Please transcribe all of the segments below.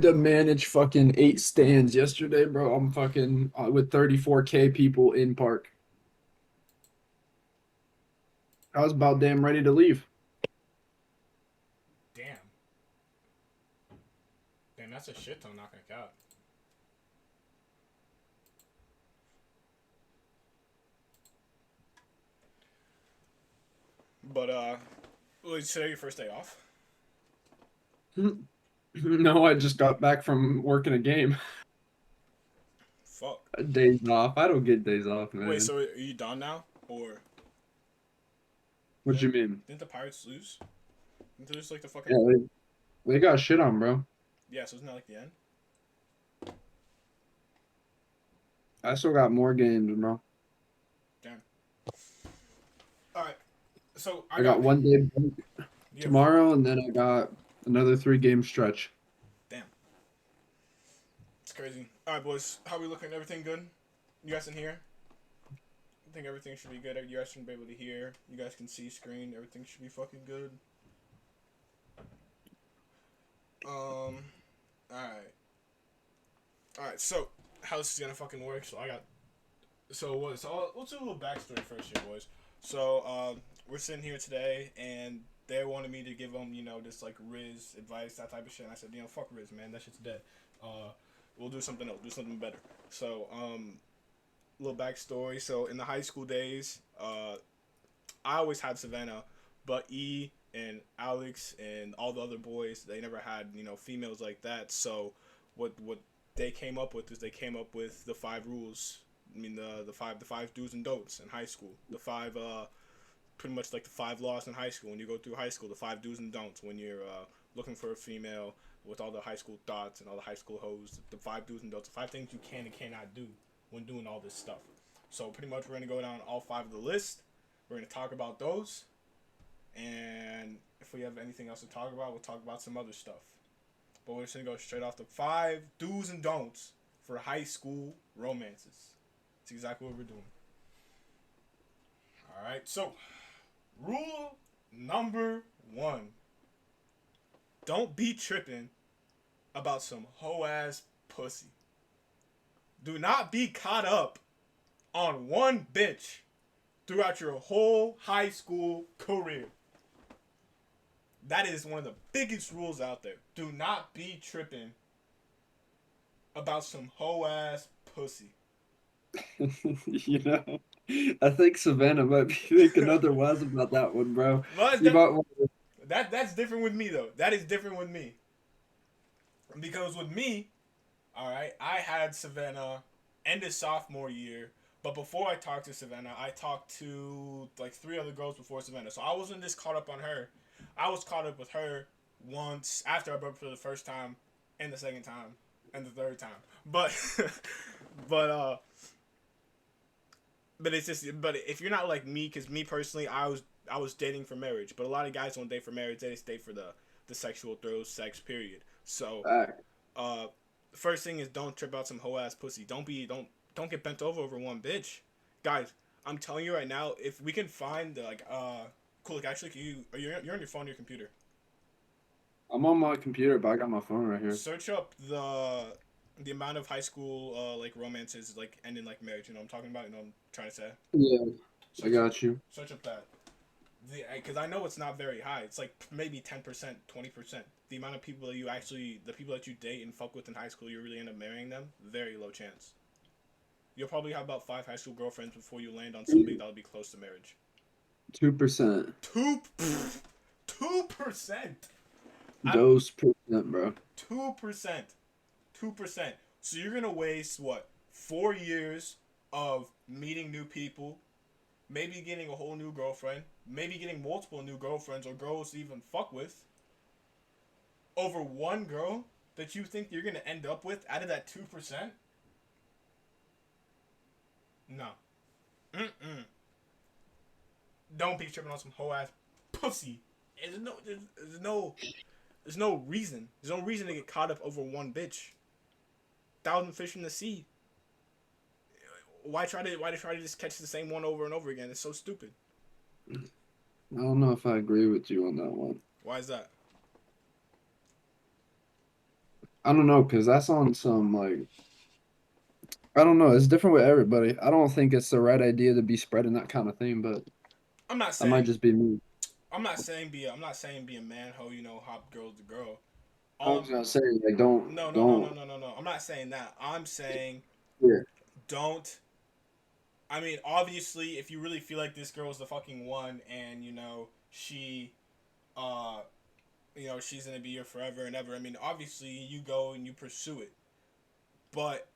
had to manage fucking 8 stands yesterday, bro. I'm fucking with 34K people in park. I was about damn ready to leave. Damn. Damn, that's a shit ton knocking a out. But was today your first day off? No, I just got back from working a game. Fuck. Days off. I don't get days off, Wait, man. so are you done now? Or What you didn't mean? didn't the Pirates lose? Didn't they lose like the Yeah, fucking they got shit on, bro. yeah? So isn't that like the end? I still got more games, bro. Damn. All right. So I I got got one day break you have tomorrow, and then I got another 3 game stretch. damn. It's crazy. All right, boys. How we looking? Everything good? You guys in here? I think everything should be good. You guys should be able to hear. You guys can see screen. Everything should be fucking good. All right. All right. So how this is gonna fucking work? So I got. So what? So let's do a little backstory first here, boys. So we're sitting here today, and they wanted me to give them, this like Riz advice, that type of shit. And I said, fuck Riz, man, that shit's dead. Uh, we'll do something else, do something better. So little backstory. So in the high school days, I always had Savannah, but E and Alex and all the other boys, they never had females like that. So what they came up with is they came up with the 5 rules. I mean the five do's and don'ts in high school. The five pretty much like the 5 laws in high school. When you go through high school, the 5 do's and don'ts when you're looking for a female with all the high school thoughts and all the high school hoes. The 5 do's and don'ts, the 5 things you can and cannot do when doing all this stuff. So pretty much we're gonna go down all 5 of the list. We're gonna talk about those, and if we have anything else to talk about, we'll talk about some other stuff. But we're just gonna go straight off the 5 do's and don'ts for high school romances. That's exactly what we're doing. All right. So, rule number 1: don't be tripping about some hoe ass pussy. Do not be caught up on one bitch throughout your whole high school career. That is one of the biggest rules out there. Do not be tripping about some hoe ass pussy. You know, I think Savannah might be thinking otherwise about that one, bro. Well, You might want that's different with me though. That is different with me because with me, all right, I had Savannah end of sophomore year, but before I talked to Savannah, I talked to like 3 other girls before Savannah, so I wasn't just caught up on her. I was caught up with her once after I broke up for the first time, and the second time, and the third time. But, but but it's just but if you're not like me, because me personally, I was dating for marriage, but a lot of guys don't date for marriage. They just date for the sexual thrills, sex period. So back. uh, first thing is don't trip out some hoe ass pussy. Don't get bent over one bitch, guys. I'm telling you right now, if we can find cool. Like actually, you're on your phone, or your computer. I'm on my computer, but I got my phone right here. Search up the amount of high school like romances like ending like marriage. You know what I'm talking about. You know what I'm trying to say. Yeah, I Search up, got you. search up that. Because I know it's not very high. It's like maybe 10%, 20%. The amount of people that the people that you date and fuck with in high school, you really end up marrying them. Very low chance. You'll probably have about 5 high school girlfriends before you land on somebody that'll be close to marriage. 2%. 2%. I'm Dose percent, bro. 2%. 2%. So you're gonna waste what 4 years of meeting new people, maybe getting a whole new girlfriend, maybe getting multiple new girlfriends or girls to even fuck with over one girl that you think you're gonna end up with out of that 2%? No. Mm-mm. Don't be tripping on some whole ass pussy. There's no reason. There's no reason to get caught up over one bitch. Thousand fish in the sea. Why try to just catch the same one over and over again? It's so stupid. I don't know if I agree with you on that one. Why is that? I don't know, because that's on some like I don't know. It's different with everybody. I don't think it's the right idea to be spreading that kind of thing, but I'm not that might saying just be me. I'm not saying be a man hoe, you know, hop girl to girl. I All was I'm gonna say like don't no no no no don't no no no. I'm not saying that. I'm saying yeah. don't. I mean, obviously, if you really feel like this girl's the fucking one, and you know uh, she's gonna be here forever and ever. I mean, obviously, you go and you pursue it. But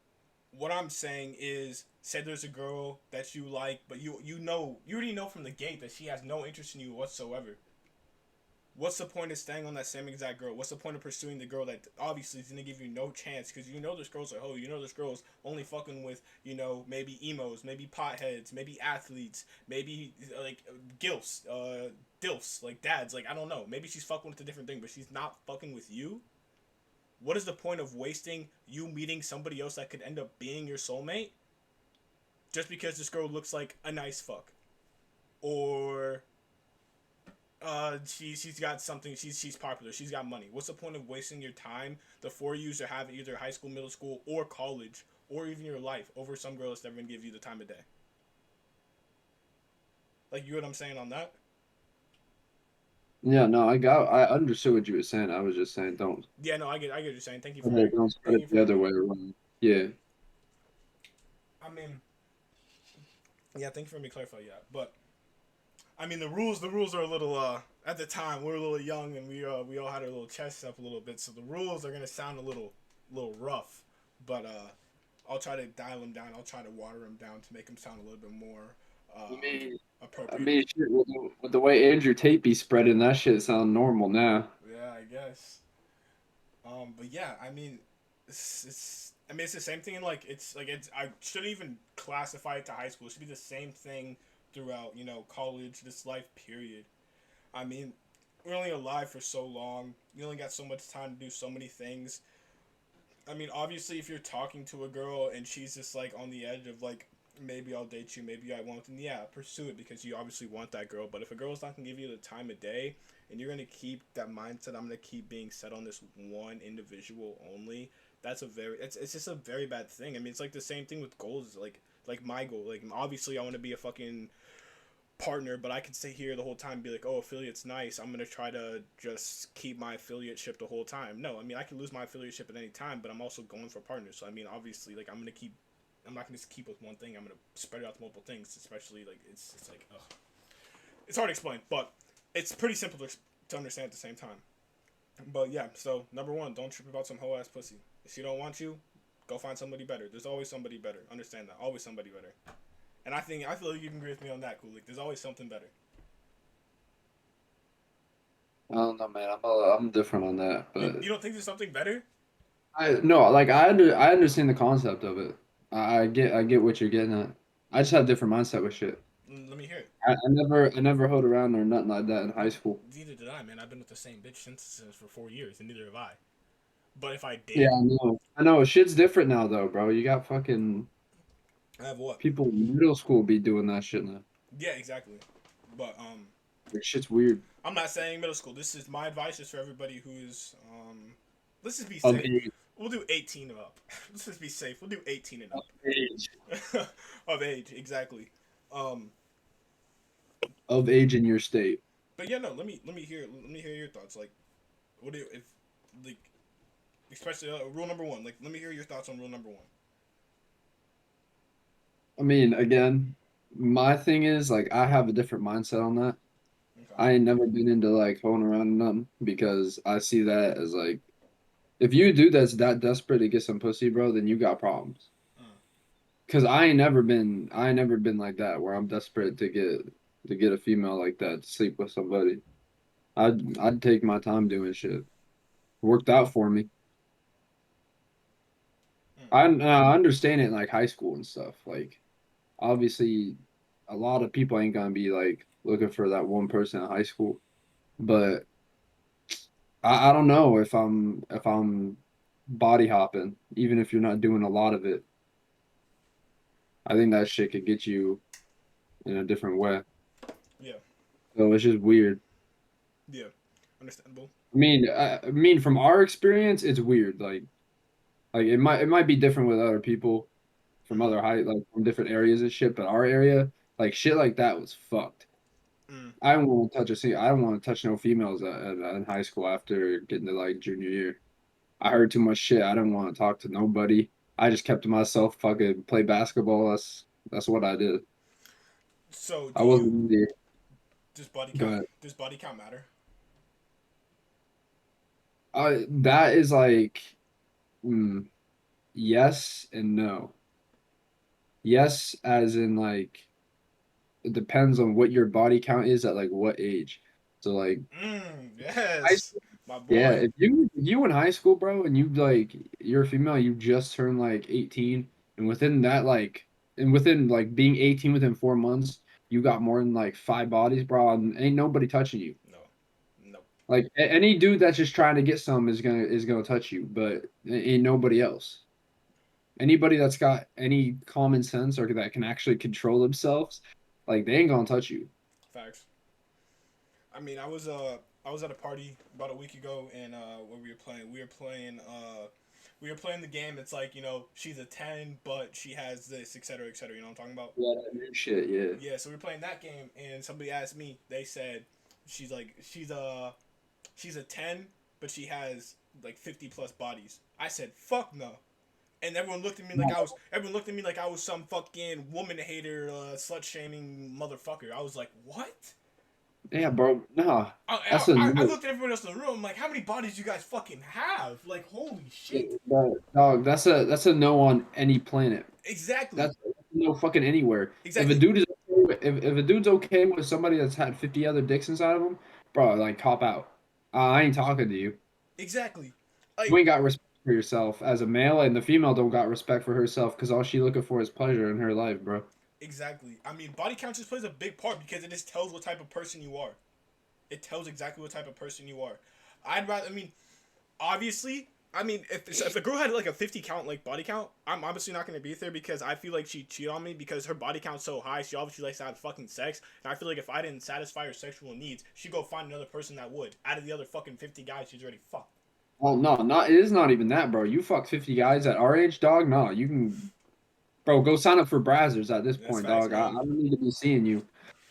what I'm saying is, say there's a girl that you like, but you already know from the gate that she has no interest in you whatsoever. What's the point of staying on that same exact girl? What's the point of pursuing the girl that obviously is gonna give you no chance? Because you know this girl's a hoe. You know this girl's only fucking with maybe emos, maybe potheads, maybe athletes, maybe like gilfs, dilfs, like dads. Like I don't know. Maybe she's fucking with a different thing, but she's not fucking with you. What is the point of wasting you meeting somebody else that could end up being your soulmate just because this girl looks like a nice fuck or she's got something, she's popular, she's got money. What's the point of wasting your time, the 4 years to have either high school, middle school, or college, or even your life over some girl that's never gonna give you the time of day? Like, you know what I'm saying on that? Yeah, no, I understood what you were saying. I was just saying Yeah, no, I get what you're saying. don't spread Thank it you for the other me. way around. Yeah. I mean, yeah, thank you for me clarifying. Yeah, but I mean the rules are a little at the time we were a little young and we all had our little chests up a little bit, so the rules are gonna sound a little rough, but I'll try to dial them down. I'll try to water them down to make them sound a little bit more I mean, I appropriate. mean, shit, with the way Andrew Tate be spreading, that shit sound normal now. Yeah, I guess. But yeah, I mean, I mean it's the same thing. In like it's I shouldn't even classify it to high school. It should be the same thing throughout college, this life period. I mean, we're only alive for so long. You only got so much time to do so many things. I mean, obviously, if you're talking to a girl and she's just like on the edge of like, maybe I'll date you, maybe I won't, then yeah, pursue it because you obviously want that girl. But if a girl's not gonna give you the time of day and you're gonna keep that mindset, I'm gonna keep being set on this one individual only. It's just a very bad thing. I mean, it's like the same thing with goals. Like my goal. Like obviously, I want to be a fucking partner, but I could sit here the whole time and be like, oh, affiliate's nice. I'm gonna try to just keep my affiliate ship the whole time. No, I mean I can lose my affiliate ship at any time, but I'm also going for partners. So I mean, obviously, like I'm not gonna just keep with one thing. I'm gonna spread it out to multiple things. Especially like it's like, ugh. It's hard to explain, but it's pretty simple to understand at the same time. But yeah, so number one, don't trip about some hoe ass pussy. If she don't want you, go find somebody better. There's always somebody better. Understand that. Always somebody better. And I feel like you can agree with me on that, cool. Like, there's always something better. I don't know, man. I'm different on that, You but don't think there's something better? I no, like I understand the concept of it. I get what you're getting at. I just had a different mindset with shit. Let me hear it. I never hoed around or nothing like that in high school. Neither did I, man. I've been with the same bitch since for 4 years, and neither have I. But if I Yeah, did, I know. I know. Shit's different now, though, bro. You got fucking I have what? people in middle school be doing that shit now. Yeah, exactly. But Like, shit's weird. I'm not saying middle school. This is my advice, is for everybody who is Let's just be Of safe. age, We'll do 18 and up. Let's just be safe. We'll do 18 and of up. age, Of age, exactly. Um, of age in your state. but yeah, no. Let me hear your thoughts. Like, what do you, if like especially rule number one? Like, let me hear your thoughts on rule number one. I mean, again, my thing is like I have a different mindset on that. Okay. I ain't never been into like hoeing around and nothing because I see that as like if you do that's that desperate to get some pussy, bro, then you got problems. Mm. Cause I ain't never been like that where I'm desperate to get a female like that to sleep with somebody. I'd take my time doing shit. Worked out for me. Mm. I understand it in like high school and stuff. Like obviously, a lot of people ain't gonna be like looking for that one person in high school. But I don't know if I'm body hopping, even if you're not doing a lot of it. I think that shit could get you in a different way. Yeah. So it's just weird. Yeah. Understandable. I mean, from our experience, it's weird. Like it might be different with other people from Mm, other like from different areas and shit, but our area, like shit like that was fucked. mm. I don't want to touch no females in high school after getting to like junior year. I heard too much shit. I didn't want to talk to nobody. I just kept to myself, fucking play basketball. That's what I did. So I do you wasn't really does body count good. does body count matter? That is like mm, yes and no. Yes, as in like it depends on what your body count is at like what age. So like high Yes, school, my yeah, boy. if you in high school, bro, and you like you're a female, you just turned like 18, and within that within like being 18 within 4 months, you got more than like five bodies, bro, and ain't nobody touching you. No, no. Like any dude that's just trying to get some is gonna touch you, but ain't nobody else. Anybody that's got any common sense or that can actually control themselves, like they ain't gonna touch you. Facts. I mean, I was at a party about a week ago, and what we were playing the game. It's like, she's a 10, but she has this, etc., etc. You know what I'm talking about? Yeah, that new shit, yeah. Yeah. So we were playing that game, and somebody asked me. They said she's a 10, but she has like 50 plus bodies. I said fuck no. And everyone looked at me like I was some fucking woman hater, slut shaming motherfucker. I was like, what? Yeah, bro. Nah, I, that's I, a I no. looked at everyone else in the room. I'm like, how many bodies you guys fucking have? Like, holy shit. Dog, that's a no on any planet. Exactly. That's no fucking anywhere. If a Exactly. dude is if a dude's okay with somebody that's had 50 other dicks inside of him, bro, like cop out. I ain't talking to you. Exactly. You Like, ain't got respect for yourself as a male, and the female don't got respect for herself because all she looking for is pleasure in her life, bro. exactly. I mean, body count just plays a big part because it just tells what type of person you are. It tells exactly what type of person you are. I mean, obviously, I mean, if a girl had like a 50 count like body count, I'm obviously not gonna be with her because I feel like she cheated on me because her body count's so high. She obviously likes to have fucking sex, and I feel like if I didn't satisfy her sexual needs, she'd go find another person that would. Out of the other fucking 50 guys, she's already fucked. Well, no, not it is not even that, bro. You fuck 50 guys at our age, dog. No, you can, bro. Go sign up for Brazzers at this That's point, facts, dog. I man. don't need to be seeing you.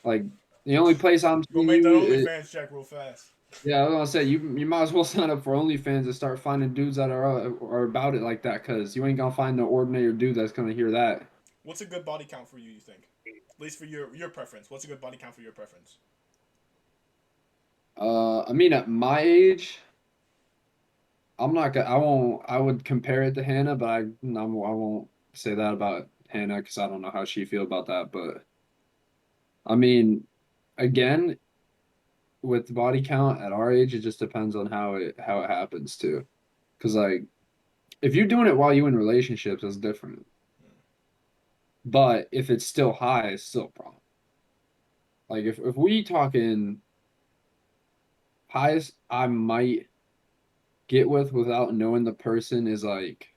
Like the only place I'm Go seeing make that you. OnlyFans check real fast. Yeah, I was gonna say you might as well sign up for OnlyFans and start finding dudes that are about it like that, cause you ain't gonna find no ordinary dude that's gonna hear that. What's a good body count for you? You think? At least for your preference. What's a good body count for your preference? I mean, at my age, I'm not gonna. I won't. I would compare it to Hannah, but I won't say that about Hannah because I don't know how she feel about that. But I mean, again, with body count at our age, it just depends on how it happens too. Cause like if you're doing it while you in relationships, it's different. But if it's still high, it's still a problem. Like if we talking highest I might get with without knowing the person is like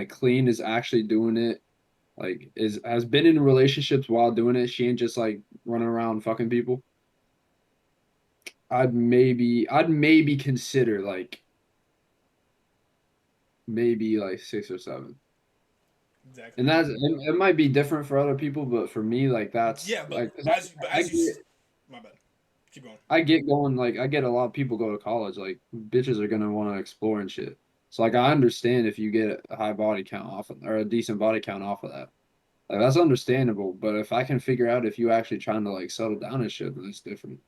clean is actually doing it, like is has been in relationships while doing it, she ain't just like running around fucking people. I'd maybe consider like maybe like six or seven. Exactly. And it might be different for other people, but for me, like that's Yeah, but like 'cause I as you, get my bad. Keep going. I get going like I get a lot of people go to college like bitches are gonna want to explore and shit. So like I understand if you get a high body count off of, or a decent body count off of that. Like that's understandable. But if I can figure out if you actually trying to like settle down and shit, then it's different.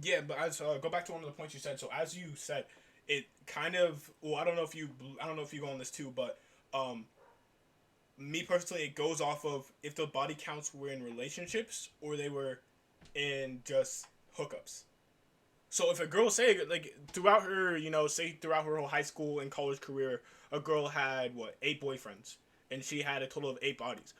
Yeah, but as go back to one of the points you said. So as you said, it kind of. Well, I don't know if you go on this too, but um, me personally, it goes off of if the body counts were in relationships or they were in just hookups. So if a girl say like throughout her, say throughout her whole high school and college career, a girl had what 8 boyfriends, and she had a total of 8 bodies.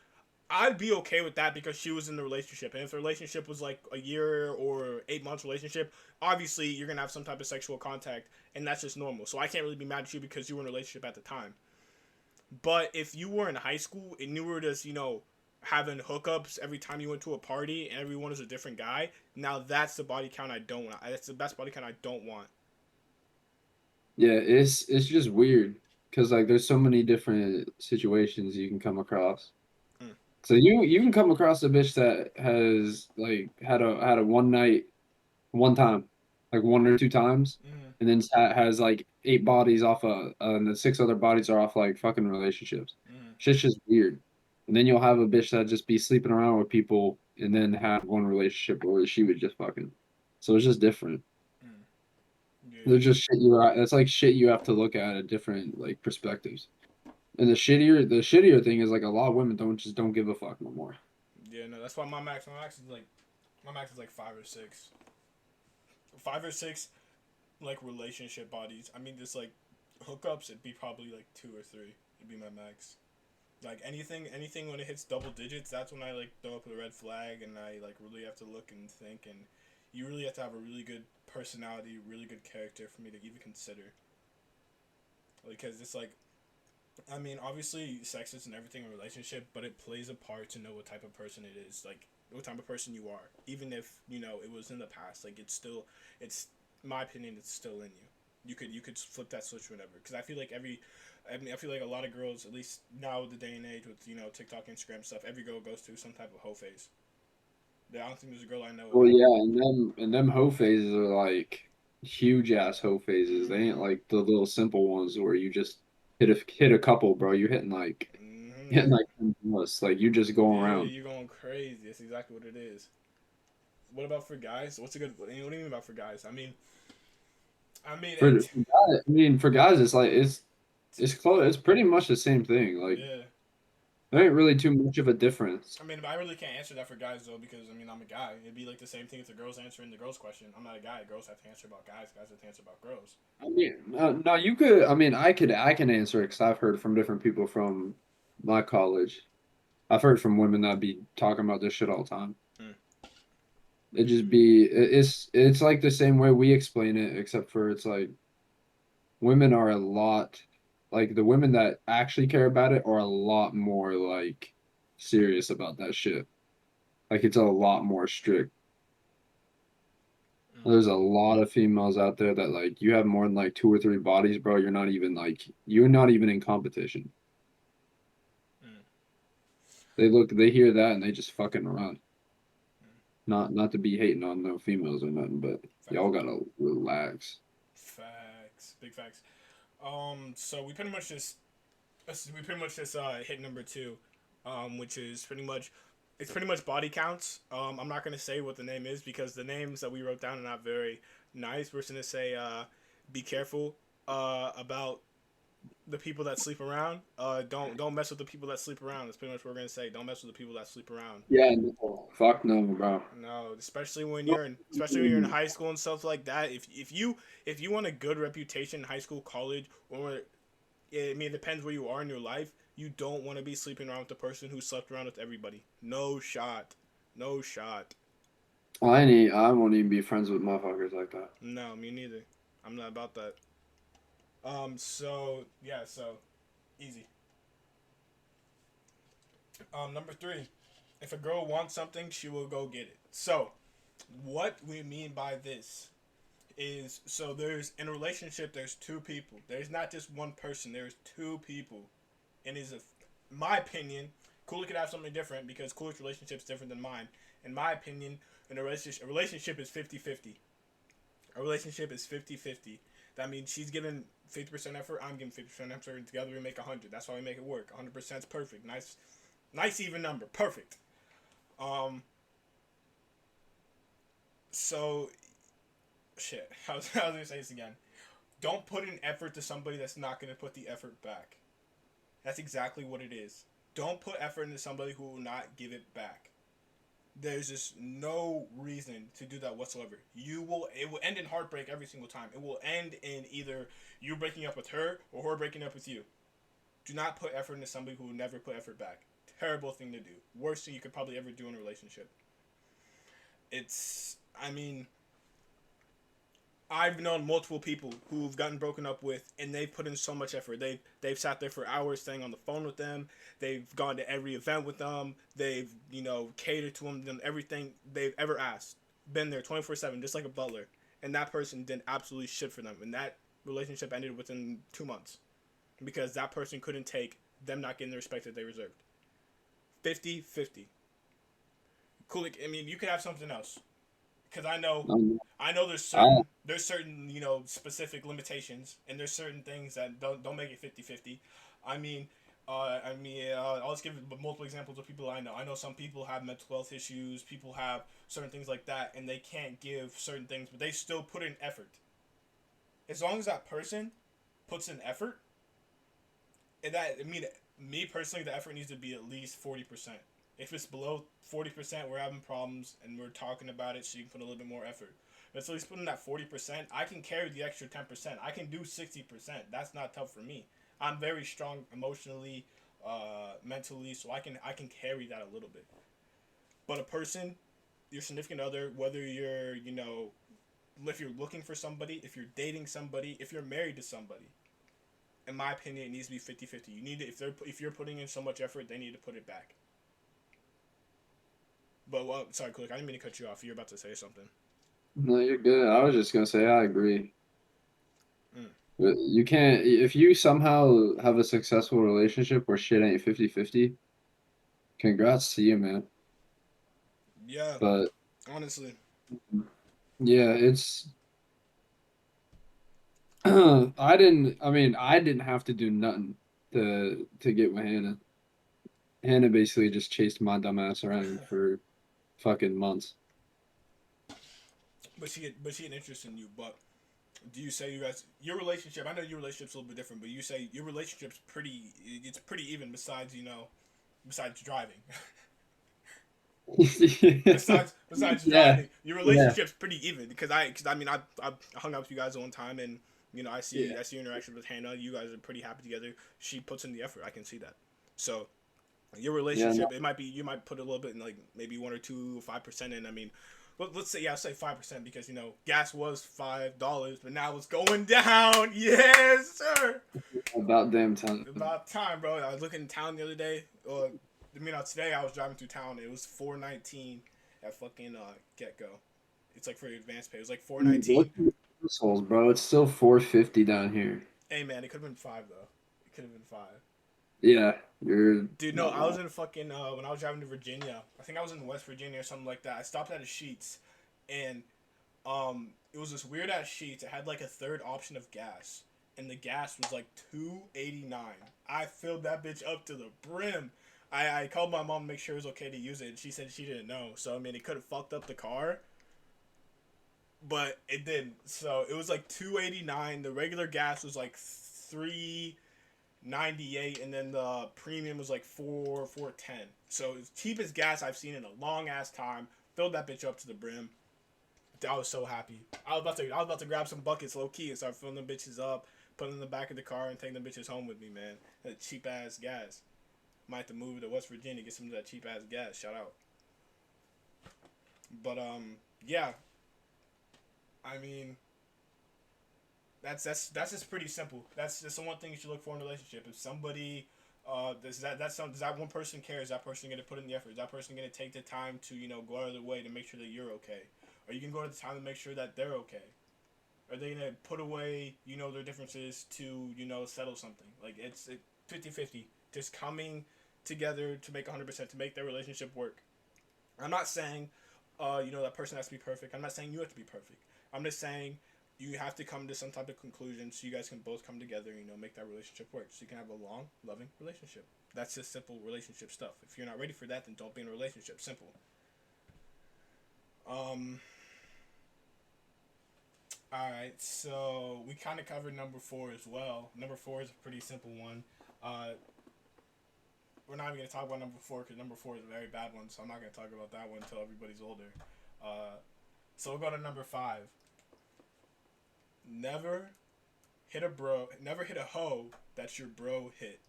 I'd be okay with that because she was in the relationship, and if the relationship was like a year or 8 months relationship, obviously you're gonna have some type of sexual contact, and that's just normal. So I can't really be mad at you because you were in a relationship at the time. But if you were in high school and you were just having hookups every time you went to a party and everyone is a different guy, now that's the body count I don't want. That's the best body count I don't want. Yeah, it's just weird because like there's so many different situations you can come across. Mm, So you can come across a bitch that has like had a one night one time, like one or two times, mm, and then has like eight bodies off and the six other bodies are off like fucking relationships. mm, Shit's just weird. And then you'll have a bitch that just be sleeping around with people and then have one relationship where she would just fucking. So it's just different. mm. There's Yeah, just shit you. It's like shit you have to look at different like perspectives. And the shittier thing is like a lot of women don't give a fuck no more. yeah. No, that's why my max is like 5 or 6, 5 or 6 like relationship bodies. I mean, just like hookups, it'd be probably like 2 or 3. It'd be my max. Like anything when it hits double digits, that's when I like throw up a red flag, and I like really have to look and think, and you really have to have a really good personality, really good character for me to even consider. Because it's like, I mean, obviously, sex is and everything in a relationship, but it plays a part to know what type of person it is, like what type of person you are. Even if it was in the past, like it's my opinion, it's still in you. You could flip that switch whenever. Because I mean, I feel like a lot of girls, at least now the day and age with TikTok, Instagram stuff, every girl goes through some type of hoe phase. I don't think there's a girl I know. Well, yeah, and them hoe phases are like huge ass hoe phases. They ain't Mm-hmm. like the little simple ones where you just hit a couple, bro. You're hitting like Mm-hmm. hitting like 10 plus. Like you just going Yeah, around. you're going crazy. That's exactly what it is. What about for guys? What's a good? What do you mean about for guys? I mean, For guys, I mean, for guys, it's like it's close. It's pretty much the same thing. Like yeah. there ain't really too much of a difference. I mean, I really can't answer that for guys though, because I mean, I'm a guy. It'd be like the same thing if the girls answering the girls question. I'm not a guy. Girls have to answer about guys. Guys have to answer about girls. I mean, no, you could. I mean, I can answer it because I've heard from different people from my college. I've heard from women that be talking about this shit all the time. Mm. It's like the same way we explain it, except for it's like women are a lot like the women that actually care about it are a lot more like serious about that shit. Like it's a lot more strict. Mm. There's a lot of females out there that like you have more than like two or three bodies, bro. You're not even in competition. Mm. They hear that and they just fucking run. Not to be hating on no females or nothing, but Facts. y'all gotta relax. Facts. Big facts. So we pretty much just hit number two, which is pretty much body counts. I'm not gonna say what the name is because the names that we wrote down are not very nice. We're just gonna say be careful about the people that sleep around. Don't mess with the people that sleep around. That's pretty much what we're gonna say. Don't mess with the people that sleep around. Yeah, no. Fuck no, bro. No, especially when you're in high school and stuff like that. If you want a good reputation in high school, college, or I mean, it depends where you are in your life. You don't want to be sleeping around with the person who slept around with everybody. No shot. No shot. I won't even be friends with motherfuckers like that. No, me neither. I'm not about that. So yeah. So easy. Number three. If a girl wants something, she will go get it. So, what we mean by this is, so there's in a relationship, there's two people. There's not just one person. There's two people, and my opinion, Cooler could have something different because Cooler's relationship is different than mine. In my opinion, a relationship is 50-50. A relationship is 50-50. That means she's giving 50% effort, I'm giving 50% effort, and together we make 100. That's why we make it work. 100% is perfect. Nice even number. Perfect. Um, so, shit. I was going to say this again. Don't put in effort to somebody that's not going to put the effort back. That's exactly what it is. Don't put effort into somebody who will not give it back. There's just no reason to do that whatsoever. It will end in heartbreak every single time. It will end in either you breaking up with her or her breaking up with you. Do not put effort into somebody who will never put effort back. Terrible thing to do. Worst thing you could probably ever do in a relationship. I mean, I've known multiple people who've gotten broken up with, and they've put in so much effort. They've sat there for hours, staying on the phone with them. They've gone to every event with them. They've catered to them, done everything they've ever asked. Been there 24/7, just like a butler. And that person did absolutely shit for them. And that relationship ended within 2 months because that person couldn't take them not getting the respect that they deserved. 50-50. Cool. I mean, you could have something else because Um, I know I, there's certain specific limitations and there's certain things that don't make it 50-50. I mean, I'll just give multiple examples of people I know. I know some people have mental health issues. People have certain things like that, and they can't give certain things, but they still put in effort. As long as that person puts in effort, and that I mean, me personally, the effort needs to be at least 40%. If it's below 40%, we're having problems and we're talking about it, so you can put a little bit more effort. But at least putting that 40%, I can carry the extra 10%. I can do 60%. That's not tough for me. I'm very strong emotionally, mentally, so I can carry that a little bit. But a person, your significant other, whether you're if you're looking for somebody, if you're dating somebody, if you're married to somebody, in my opinion, it needs to be 50-50. You need to, if you're putting in so much effort, they need to put it back. But well, sorry, Click. I didn't mean to cut you off. You're about to say something. no, you're good. I was just gonna say I agree. Mm. But you can't if you somehow have a successful relationship where shit ain't 50-50, congrats to you, man. Yeah, But honestly. yeah, it's I didn't have to do nothing to get with Hannah. Hannah basically just chased my dumb ass around for fucking months. But she had interest in you. But do you say you guys your relationship? I know your relationship's a little bit different, but you say your relationship's pretty. It's pretty even. Besides driving. Besides Yeah, driving, your yeah, relationship's pretty even because I mean I hung out with you guys one time and yeah, I see your interaction with Hannah. You guys are pretty happy together. She puts in the effort. I can see that. So your yeah. No, relationship, it might be you might put a little bit in like maybe 1 or 2 5% in. I mean, let's say I'll say 5% because gas was $5, but now it's going down. Yes, sir. about damn time. About time, bro. I was looking in town the other day. Today I was driving through town. It was 419 at fucking get go. It's like for advanced pay. It was like Look 419. at the assholes, bro. It's still 450 down here. Hey man, it could have been five though. It could have been five. Yeah, you're Dude, no, not I was wrong. in fucking when I was driving to Virginia. I think I was in West Virginia or something like that. I stopped at a Sheets, and it was this weird ass Sheets. It had like a third option of gas, and the gas was like 2.89. I filled that bitch up to the brim. I called my mom to make sure it was okay to use it, and she said she didn't know. So I mean, it could have fucked up the car, but it didn't. So it was like 2.89. The regular gas was like 3.98, and then the premium was like 4.10. So it's cheapest gas I've seen in a long ass time. Filled that bitch up to the brim. I was so happy. I was about to grab some buckets low key and start filling them bitches up, put them in the back of the car, and take them bitches home with me, man. That cheap ass gas. Might have to move to West Virginia get some of that cheap ass gas. Shout out. But yeah. I mean, that's just pretty simple. That's just the one thing you should look for in a relationship. If somebody does that one person care? Is that person gonna put in the effort? Is that person gonna take the time to go out of their way to make sure that you're okay? Are you gonna go to the time to make sure that they're okay? Are they gonna put away their differences to settle something? Like it's 50-50. Just coming together to make 100% to make their relationship work. I'm not saying that person has to be perfect. I'm not saying you have to be perfect. I'm just saying you have to come to some type of conclusion so you guys can both come together and make that relationship work so you can have a long loving relationship. That's just simple relationship stuff. If you're not ready for that, then don't be in a relationship. Simple. um all right, so we kind of covered number four as well. Number four is a pretty simple one. uh we're not even going to talk about number four because number four is a very bad one, so I'm not going to talk about that one until everybody's older. So we'll go to number five. Never never hit a hoe that your bro hit.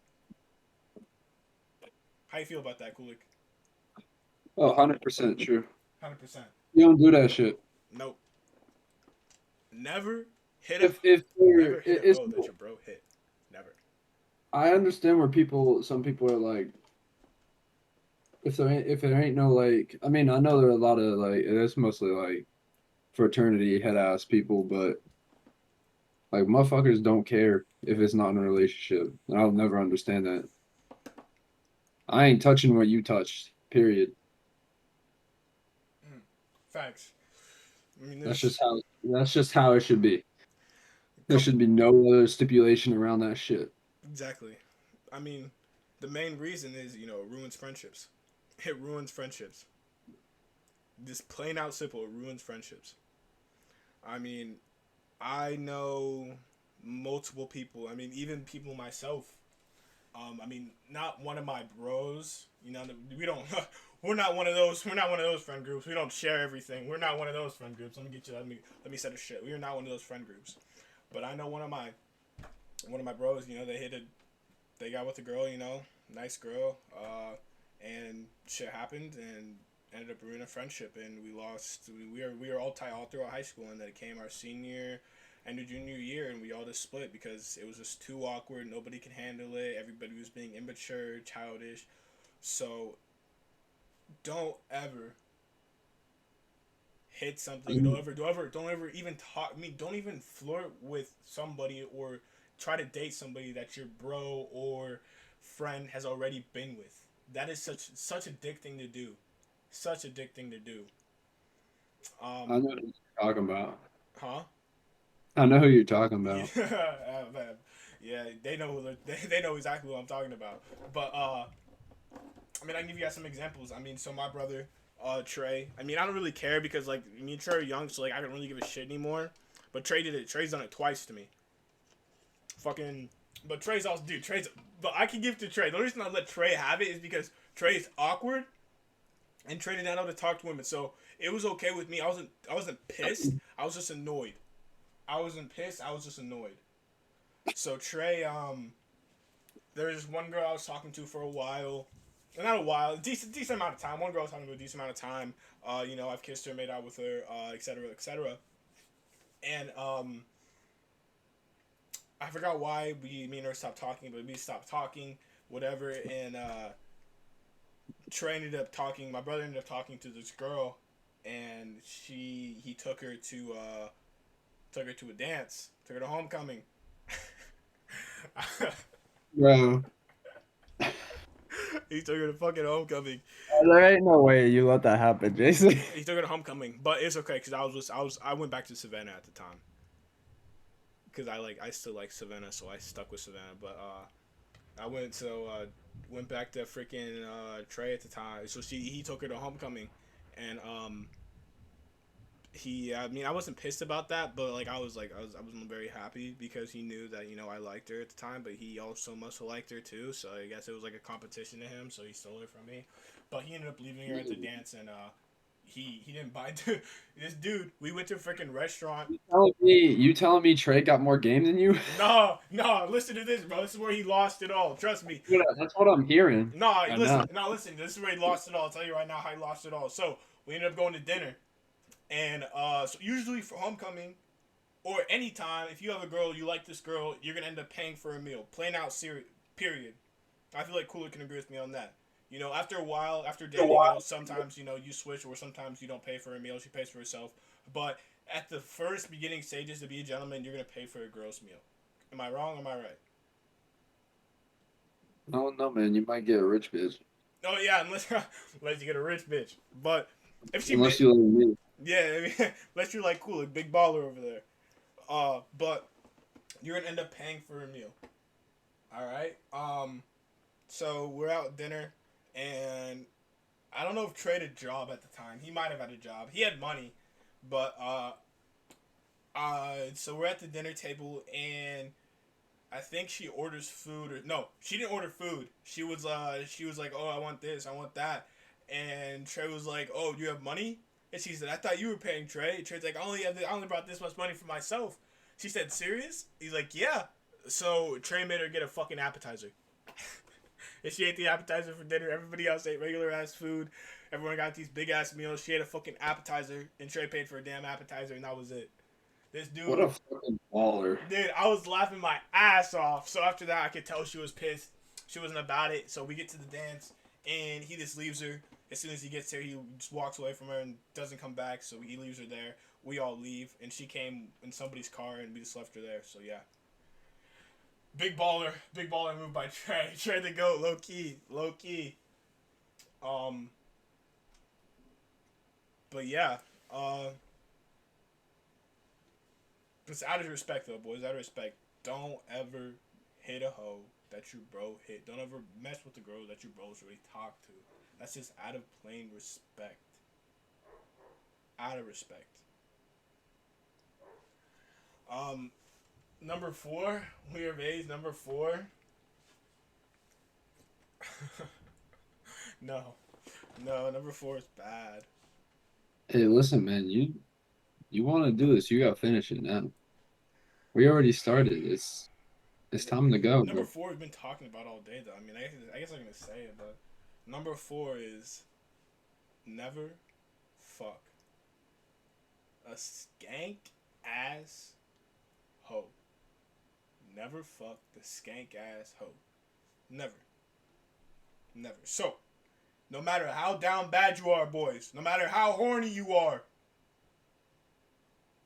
How you feel about that, Kulik? Oh, 100% true. 100%. You don't do that shit. Nope. Never hit a If you're, never hit a it's hoe that your bro hit. Never. I understand where some people are like, if there ain't no like, I mean, I know there are a lot of like, it's mostly like fraternity head ass people, but Like motherfuckers don't care if it's not in a relationship. And I'll never understand that. I ain't touching what you touched. Period. Facts. I mean, That's there's just how it should be. a There couple. should be no other stipulation around that shit. Exactly. I mean, the main reason is it ruins friendships. It ruins friendships. Just plain out simple, it ruins friendships. I mean, I know multiple people. I mean, even people myself. I mean, not one of my bros. We don't. We're not one of those. We're not one of those friend groups. We don't share everything. We're not one of those friend groups. Let me get you. Let me set a shit. We are not one of those friend groups. But I know one of my bros. They got with a girl. Nice girl. And shit happened and ended up ruining a friendship, and we lost. We were all tight all throughout high school, and then it came our senior and the junior year, and we all just split because it was just too awkward. Nobody could handle it. Everybody was being immature, childish. So don't ever hit something. Don't ever even talk. I mean, don't even flirt with somebody or try to date somebody that your bro or friend has already been with. That is such a dick thing to do. Such a dick thing to do. I Um, know who you're talking about. huh? I know who you're talking Yeah, about. man. Yeah, they know they know exactly what I'm talking about. But I mean, I can give you guys some examples. I mean, so my brother, Trey. I mean, I don't really care because like me and Trey are young, so like I don't really give a shit anymore. But Trey did it. Trey's done it twice to me. Fucking. But Trey's also dude. Trey's. But I can give to Trey. The only reason I let Trey have it is because Trey is awkward and Trey did not know how to talk to women. So it was okay with me. I wasn't pissed. I was just annoyed. I wasn't pissed. I was just annoyed. So Trey, there was one girl I was talking to for a while. Not a while, decent amount of time. One girl I was talking to a decent amount of time. I've kissed her, made out with her, etc., etc. And I forgot why me and her stopped talking, but we stopped talking, whatever. And Trey ended up talking. My brother ended up talking to this girl, and he took her to a dance, took her to homecoming. Bro, He took her to fucking homecoming. there ain't no way you let that happen, Jason. He took her to homecoming, but it's okay because I went back to Savannah at the time because I still like Savannah, so I stuck with Savannah. But I went back to freaking Trey at the time, so he took her to homecoming, and I mean I wasn't pissed about that, but like I wasn't very happy because he knew that I liked her at the time, but he also must have liked her too, so I guess it was like a competition to him, so he stole her from me, but he ended up leaving her at the dance, and he didn't buy this dude. We went to a freaking restaurant. You telling me Trey got more game than you? No, no, listen to this, bro. This is where he lost it all. Trust me. Yeah, that's what I'm hearing No, right listen, now. no, listen. This is where he lost it all. I'll tell you right now how he lost it all. So we ended up going to dinner, and so usually for homecoming or any time, if you have a girl, you like this girl, you're gonna end up paying for a meal. Plain out, serious. Period. I feel like Cooler can agree with me on that. After a while, after dating, sometimes you switch, or sometimes you don't pay for a meal. She pays for herself. But at the first beginning stages to be a gentleman, you're gonna pay for a girl's meal. Am I wrong? Am I right? No, no, man. You might get a rich bitch Oh yeah, unless you get a rich bitch. But if she unless made, you like me. yeah, I mean, unless you're like cool, like big baller over there. But you're gonna end up paying for a meal. All right. So we're out at dinner, and I don't know if Trey had a job at the time. He might have had a job. He had money, but so we're at the dinner table, and I think she orders food, or no, she didn't order food. She was like, oh, I want this, I want that, and Trey was like, oh, you have money? And she said, I thought you were paying Trey. Trey's like, I only brought this much money for myself. She said, serious? He's like, yeah. So Trey made her get a fucking appetizer. And she ate the appetizer for dinner. Everybody else ate regular ass food. Everyone got these big ass meals. She ate a fucking appetizer, and Trey paid for a damn appetizer, and that was it. This What dude, a fucking baller. dude, I was laughing my ass off. So after that, I could tell she was pissed. She wasn't about it. So we get to the dance, and he just leaves her. As soon as he gets there, he just walks away from her and doesn't come back. So he leaves her there. we all leave, and she came in somebody's car, and we just left her there. So yeah, big baller move by Trey. Trey the goat, low key, low key. Um, but yeah, uh, it's out of respect though, boys. Out of respect, don't ever hit a hoe that your bro hit. Don't ever mess with the girl that your bros really talk to. That's just out of plain respect. Out of respect. Um, number 4, we are A's. Number 4. No, no, number 4 is bad. Hey, listen, man, you want to do this, you gotta finish it now. We already started. It's time to go, Number bro. 4 we've been talking about all day though. I mean, I guess I'm gonna say it, but number 4 is never fuck a skank ass hoe. Never fuck the skank ass hoe. Never. Never. So, no matter how down bad you are, boys, no matter how horny you are,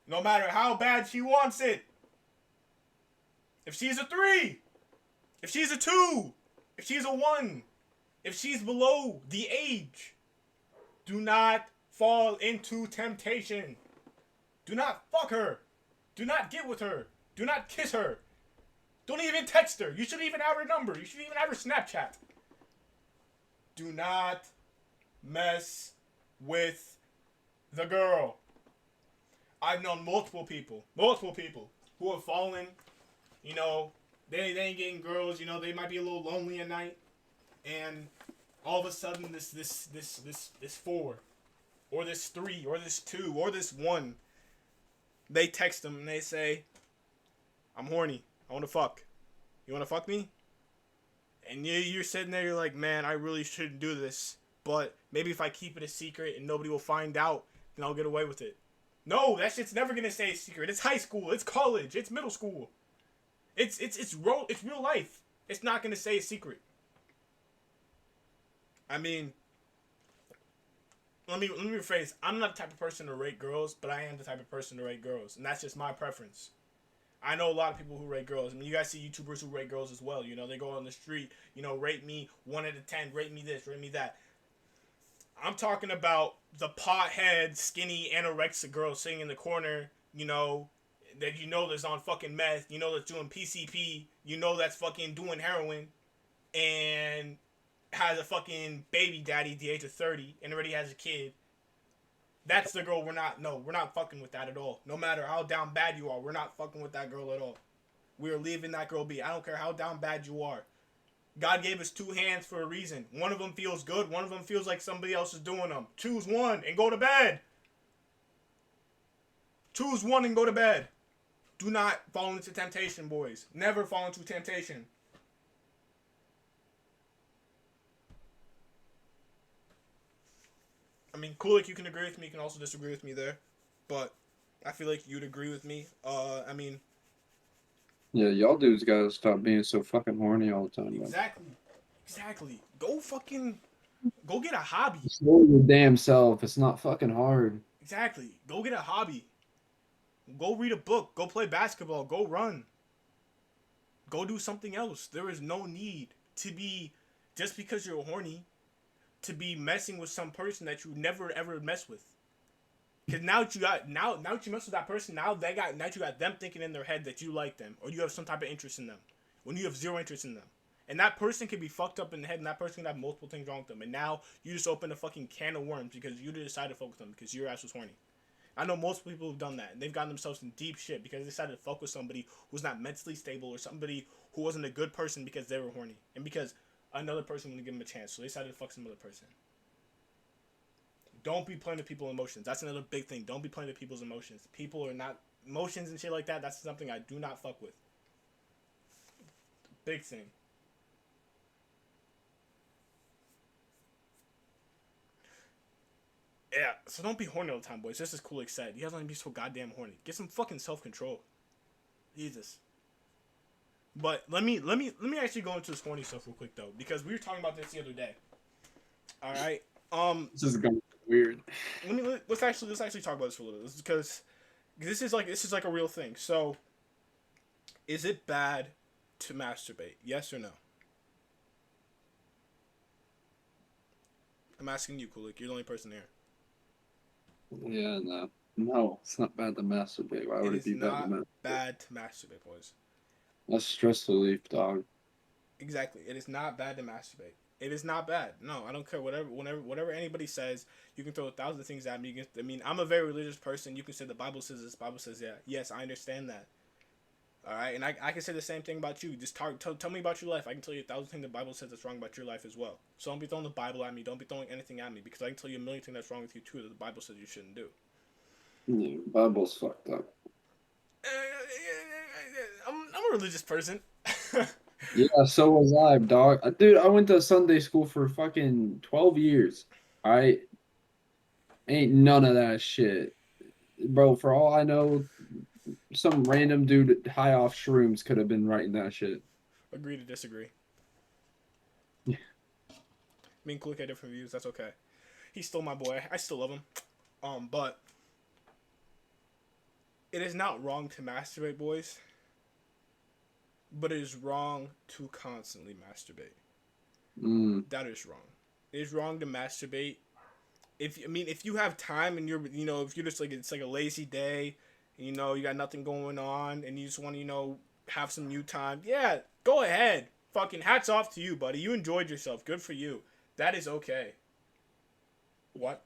no matter how bad she wants it, if she's a 3, if she's a 2, if she's a 1, if she's below the age, do not fall into temptation. Do not fuck her. Do not get with her. Do not kiss her. Don't even text her. You shouldn't even have her number. You shouldn't even have her Snapchat. Do not mess with the girl. I've known multiple people who have fallen. You know, they ain't getting girls. You know, they might be a little lonely at night, and all of a sudden this 4, or this 3, or this 2, or this 1, they text them and they say, "I'm horny. I want to fuck. You want to fuck me?" And you're sitting there, you're like, "Man, I really shouldn't do this. But maybe if I keep it a secret and nobody will find out, then I'll get away with it." No, that shit's never gonna stay a secret. It's high school. It's college. It's middle school. It's real life. It's not gonna stay a secret. I mean, let me rephrase. I'm not the type of person to rate girls, but I am the type of person to rate girls, and that's just my preference. I know a lot of people who rate girls. I mean, you guys see YouTubers who rate girls as well. You know, they go on the street, you know, rate me 1 out of 10, rate me this, rate me that. I'm talking about the pothead, skinny, anorexic girl sitting in the corner, you know, that you know that's on fucking meth, you know that's doing PCP, you know that's fucking doing heroin, and has a fucking baby daddy at the age of 30 and already has a kid. That's the girl we're not fucking with that at all. No matter how down bad you are, we're not fucking with that girl at all. We're leaving that girl be. I don't care how down bad you are. God gave us 2 hands for a reason. One of them feels good. One of them feels like somebody else is doing them. Choose one and go to bed. Choose one and go to bed. Do not fall into temptation, boys. Never fall into temptation. I mean, Kulik, you can agree with me. You can also disagree with me there. But I feel like you'd agree with me. I mean, Yeah, y'all dudes gotta stop being so fucking horny all the time, bro. exactly. Exactly. Go get a hobby. Slow your damn self. It's not fucking hard. Exactly. Go get a hobby. Go read a book. Go play basketball. Go run. Go do something else. There is no need to be, just because you're horny, to be messing with some person that you never ever mess with. Because now that you mess with that person, now you got them thinking in their head that you like them or you have some type of interest in them when you have zero interest in them. And that person can be fucked up in the head, and that person can have multiple things wrong with them. And now you just open a fucking can of worms because you decided to fuck with them because your ass was horny. I know most people who've done that, and they've gotten themselves in deep shit because they decided to fuck with somebody who's not mentally stable or somebody who wasn't a good person because they were horny and because another person wouldn't give them a chance, so they decided to fuck some other person. Don't be playing with people's emotions. That's another big thing. Don't be playing with people's emotions. People are not emotions and shit like that. That's something I do not fuck with. Big thing. Yeah, so don't be horny all the time, boys. Just as Kulik said, you guys don't be so goddamn horny. Get some fucking self-control. Jesus. But let me actually go into this horny stuff real quick though, because we were talking about this the other day. All right. This is going weird. Let's actually talk about this for a little bit. Because this is like a real thing. So, is it bad to masturbate? Yes or no? I'm asking you, Kulik. You're the only person here. Yeah, no. No, it's not bad to masturbate. Why It would it is be bad to not masturbate? bad to masturbate, boys. That's stress relief, dog. Exactly. It is not bad to masturbate. It is not bad. No, I don't care. Whatever anybody says, you can throw 1,000 things at me. I mean, I'm a very religious person. You can say the Bible says this. Bible says that. Yes, I understand that. All right, and I can say the same thing about you. Just tell me about your life. I can tell you 1,000 things the Bible says that's wrong about your life as well. So don't be throwing the Bible at me. Don't be throwing anything at me because I can tell you a million things that's wrong with you too that the Bible says you shouldn't do. Yeah, Bible's fucked up. I'm a religious person. Yeah, so was I, dog. Dude, I went to Sunday school for fucking 12 years. I ain't none of that shit. Bro, for all I know, some random dude high off shrooms could have been writing that shit. Agree to disagree. Me and Cool had different views. That's okay. He's still my boy. I still love him. But it is not wrong to masturbate, boys. But it is wrong to constantly masturbate. Mm. That is wrong. It is wrong to masturbate. If you have time and if you're just like it's like a lazy day, you got nothing going on and you just want to have some new time. Yeah, go ahead. Fucking hats off to you, buddy. You enjoyed yourself. Good for you. That is okay. What?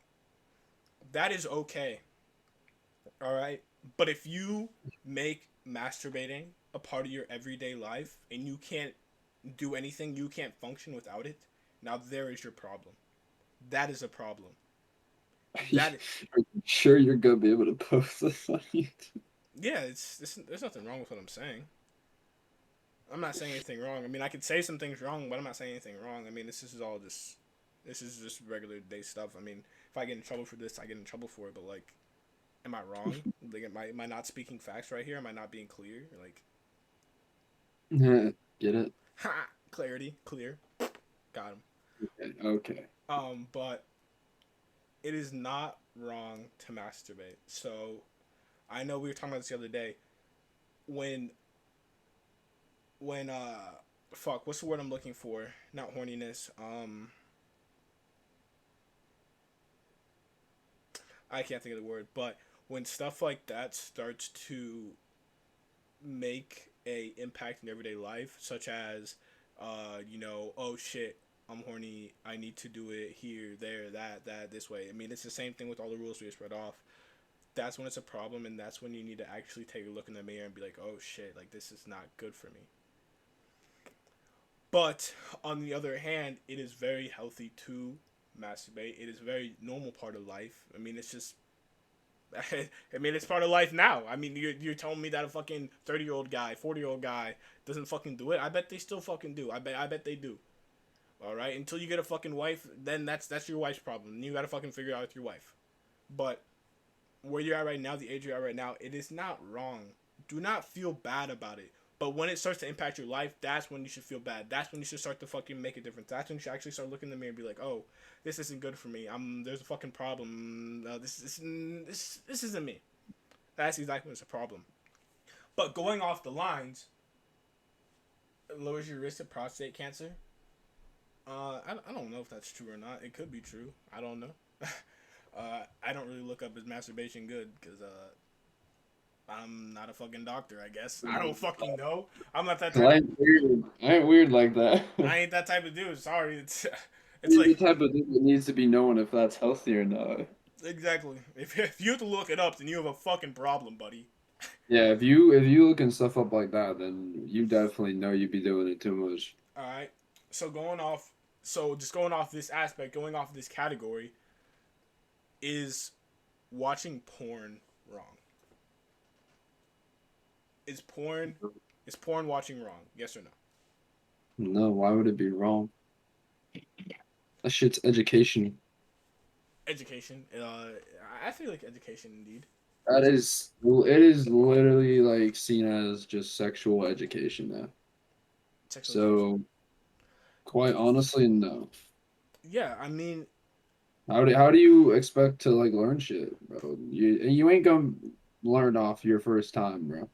That is okay. All right. But if you make masturbating a part of your everyday life and you can't do anything, you can't function without it, now there is your problem. That is a problem. That Are you sure you're gonna be able to post this on YouTube? Yeah, there's nothing wrong with what I'm saying. I'm not saying anything wrong. I mean, I could say some things wrong, but I'm not saying anything wrong. I mean, this is just regular day stuff. I mean, if I get in trouble for this, I get in trouble for it. But like, am I wrong? Like, am I not speaking facts right here? Am I not being clear? Like, Get it? ha, clarity, clear, got him. Okay. Okay. But it is not wrong to masturbate. So I know we were talking about this the other day when fuck, what's the word I'm looking for? Not horniness. I can't think of the word, but when stuff like that starts to make a impact in everyday life, such as, oh shit, I'm horny. I need to do it here, there, that, this way. I mean, it's the same thing with all the rules we just read off. That's when it's a problem, and that's when you need to actually take a look in the mirror and be like, oh shit, like this is not good for me. But on the other hand, it is very healthy to masturbate. It is a very normal part of life. I mean, it's just I mean, it's part of life now. I mean, you're telling me that a fucking 30-year-old guy, 40-year-old guy doesn't fucking do it? I bet they still fucking do. I bet they do. All right, until you get a fucking wife, then that's your wife's problem. You gotta fucking figure it out with your wife. But where you're at right now, the age you're at right now, it is not wrong. Do not feel bad about it. But when it starts to impact your life, that's when you should feel bad. That's when you should start to fucking make a difference. That's when you should actually start looking in the mirror and be like, oh, this isn't good for me. There's a fucking problem. This isn't me. That's exactly what's a problem. But going off the lines, lowers your risk of prostate cancer. I don't know if that's true or not. It could be true. I don't know. I don't really look up is masturbation good because I'm not a fucking doctor. I guess I don't fucking know. I'm not that type. I ain't weird. I ain't weird like that. I ain't that type of dude. Sorry. It's You're the like type of dude that needs to be knowing if that's healthy or not. exactly. If you have to look it up, then you have a fucking problem, buddy. Yeah, if you looking stuff up like that, then you definitely know you be doing it too much. All right. So going off. So just going off this aspect, going off this category, is watching porn wrong? Is porn is porn watching wrong? Yes or no? No, why would it be wrong? That shit's education. Education. I feel like education indeed. It is literally like seen as just sexual education now. Sexual education. So quite honestly, no. Yeah, I mean, How do you expect to like learn shit, bro? You ain't gonna. learn off your first time, bro.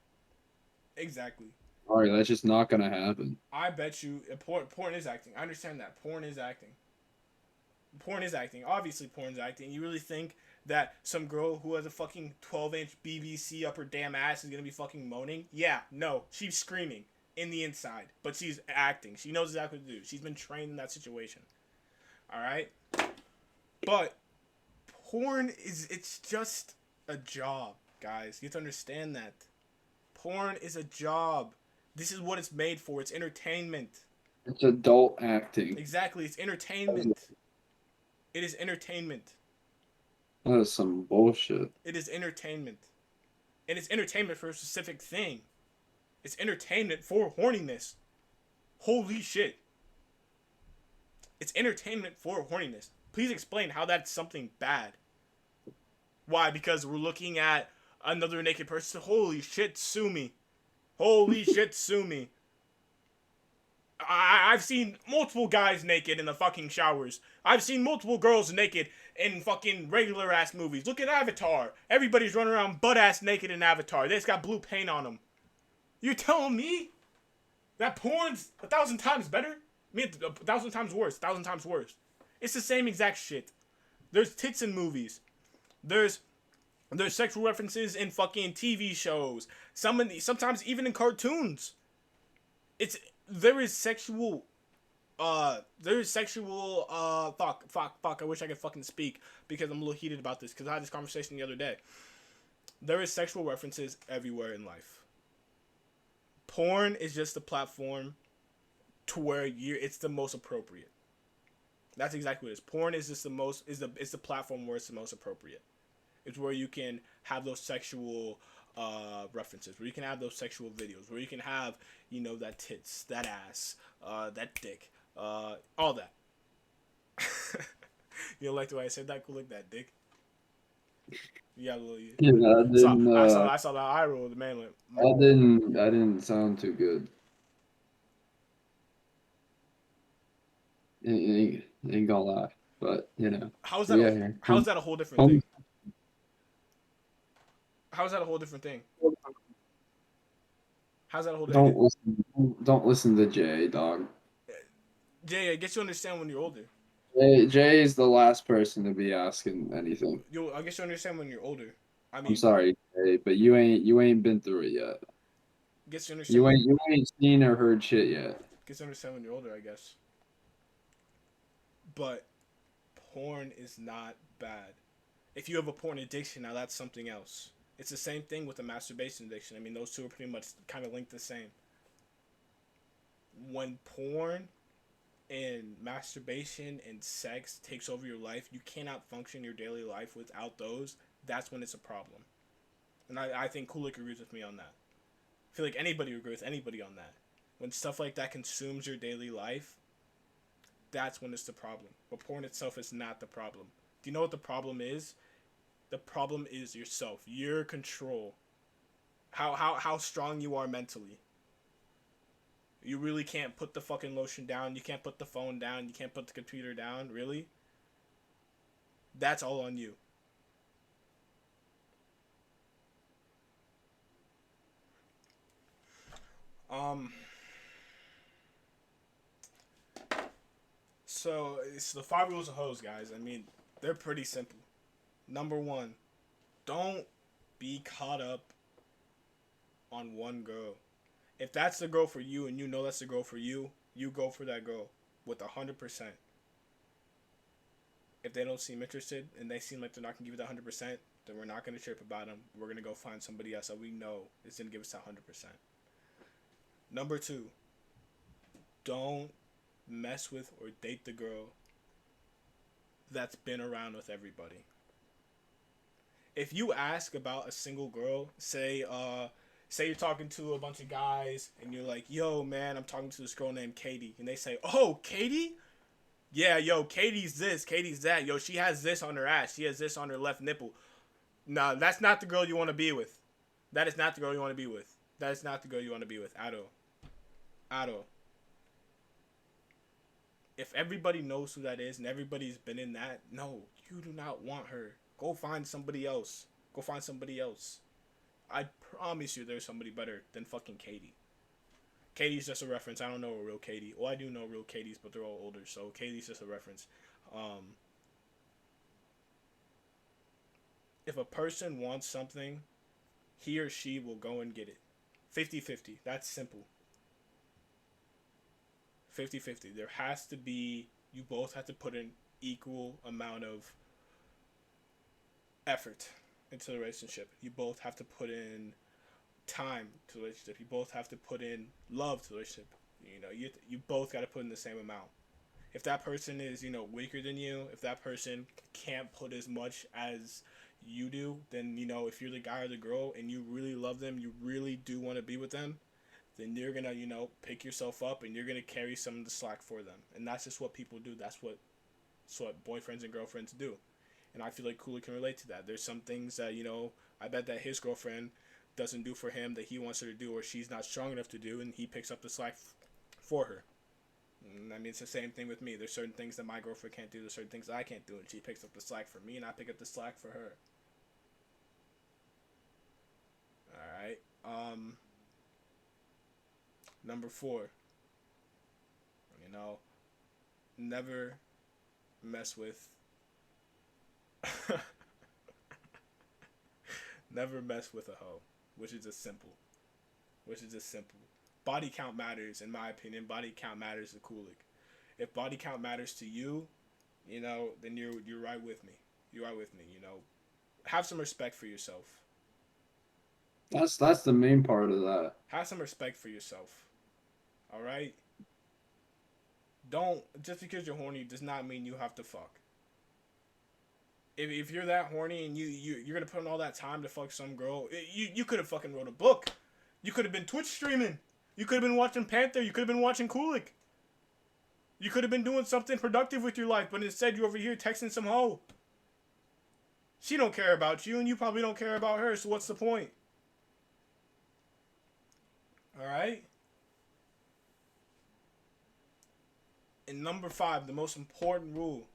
Exactly. All right, that's just not gonna happen. I bet you porn is acting. I understand that porn is acting. Porn is acting. Obviously, porn's acting. You really think that some girl who has a fucking 12-inch BBC up her damn ass is gonna be fucking moaning? Yeah, no. She's screaming in the inside, but she's acting. She knows exactly what to do. She's been trained in that situation. All right, but porn is it's just a job, guys. You have to understand that. Porn is a job. This is what it's made for. It's entertainment. It's adult acting. Exactly, it's entertainment. It is entertainment. That is some bullshit. It is entertainment. And it's entertainment for a specific thing. It's entertainment for horniness. Holy shit. It's entertainment for horniness. Please explain how that's something bad. Why? Because we're looking at another naked person. Holy shit, sue me. Holy shit, sue me. I've seen multiple guys naked in the fucking showers. I've seen multiple girls naked in fucking regular ass movies. Look at Avatar. Everybody's running around butt ass naked in Avatar. They just got blue paint on them. You telling me that porn's 1,000 times better? I mean, 1,000 times worse. 1,000 times worse. It's the same exact shit. There's tits in movies. There's sexual references in fucking TV shows. Sometimes even in cartoons. It's there is sexual fuck, I wish I could fucking speak because I'm a little heated about this because I had this conversation the other day. There is sexual references everywhere in life. Porn is just a platform to where it's the most appropriate. That's exactly what it is. Porn is just it's the platform where it's the most appropriate. It's where you can have those sexual references, where you can have those sexual videos, where you can have, that tits, that ass, that dick, all that. You don't like the way I said that? Cool, like that dick. Yeah, little. Yeah, that So didn't. I saw that eye roll. The man went. That didn't sound too good. Ain't gonna lie, but How's that we a out here. how's that a whole different Home. thing? How's that a whole different thing? How's that a whole different? Don't listen to Jay, dog. Jay, I guess you understand when you're older. Jay is the last person to be asking anything. I guess you understand when you're older. I I'm mean, sorry, Jay, but you ain't been through it yet. guess you understand when You ain't seen or heard shit yet. guess you understand when you're older. I guess. But porn is not bad. If you have a porn addiction, now that's something else. It's the same thing with a masturbation addiction. I mean, those two are pretty much kind of linked the same. When porn and masturbation and sex takes over your life, you cannot function your daily life without those. That's when it's a problem. And I think Kulik agrees with me on that. I feel like anybody would agree with anybody on that. When stuff like that consumes your daily life, that's when it's the problem. But porn itself is not the problem. Do you know what the problem is? The problem is yourself, your control, how strong you are mentally. You really can't put the fucking lotion down. You can't put the phone down. You can't put the computer down. Really? That's all on you. Um. So it's the 5 rules of hoes, guys. I mean, they're pretty simple. Number one, don't be caught up on one girl. If that's the girl for you and you know that's the girl for you, you go for that girl with 100%. If they don't seem interested and they seem like they're not gonna give you that 100%, then we're not gonna trip about them. We're gonna go find somebody else that we know is gonna give us that 100%. Number two, don't mess with or date the girl that's been around with everybody. If you ask about a single girl, say you're talking to a bunch of guys and you're like, yo man, I'm talking to this girl named Katie, and they say, oh, Katie? Yeah, yo, Katie's this, Katie's that, yo, she has this on her ass, she has this on her left nipple. Nah, that's not the girl you want to be with. That is not the girl you want to be with. That is not the girl you want to be with at all. At all. If everybody knows who that is and everybody's been in that, no, you do not want her. Go find somebody else. Go find somebody else. I promise you, there's somebody better than fucking Katie. Katie's just a reference. I don't know a real Katie. Well, I do know real Katies, but they're all older, so Katie's just a reference. Um, if a person wants something, he or she will go and get it. 50-50. That's simple. 50-50. There has to be, you both have to put in equal amount of effort into the relationship. You both have to put in time to the relationship. You both have to put in love to the relationship. You know, you both got to put in the same amount. If that person is, you know, weaker than you, if that person can't put as much as you do, then, you know, if you're the guy or the girl and you really love them, you really do want to be with them, then you're gonna, you know, pick yourself up and you're gonna carry some of the slack for them. And that's just what people do. That's what boyfriends and girlfriends do. And I feel like Cooler can relate to that. There's some things that, you know, I bet that his girlfriend doesn't do for him that he wants her to do, or she's not strong enough to do, and he picks up the slack for her. And I mean, it's the same thing with me. There's certain things that my girlfriend can't do. There's certain things that I can't do, and she picks up the slack for me, and I pick up the slack for her. All right. Number 4. You know, never mess with. Never mess with a hoe, which is just simple. Which is just simple. Body count matters, in my opinion. Body count matters to Kulik. If body count matters to you, you know, then you're right with me. You're right with me. You know, have some respect for yourself. That's the main part of that. Have some respect for yourself. All right. Don't, just because you're horny does not mean you have to fuck. If you're that horny and you're gonna put in all that time to fuck some girl, you could have fucking wrote a book. You could have been Twitch streaming. You could have been watching Panther. You could have been watching Kulik. You could have been doing something productive with your life, but instead you're over here texting some hoe. She don't care about you, and you probably don't care about her, so what's the point? Alright? And number 5, the most important rule.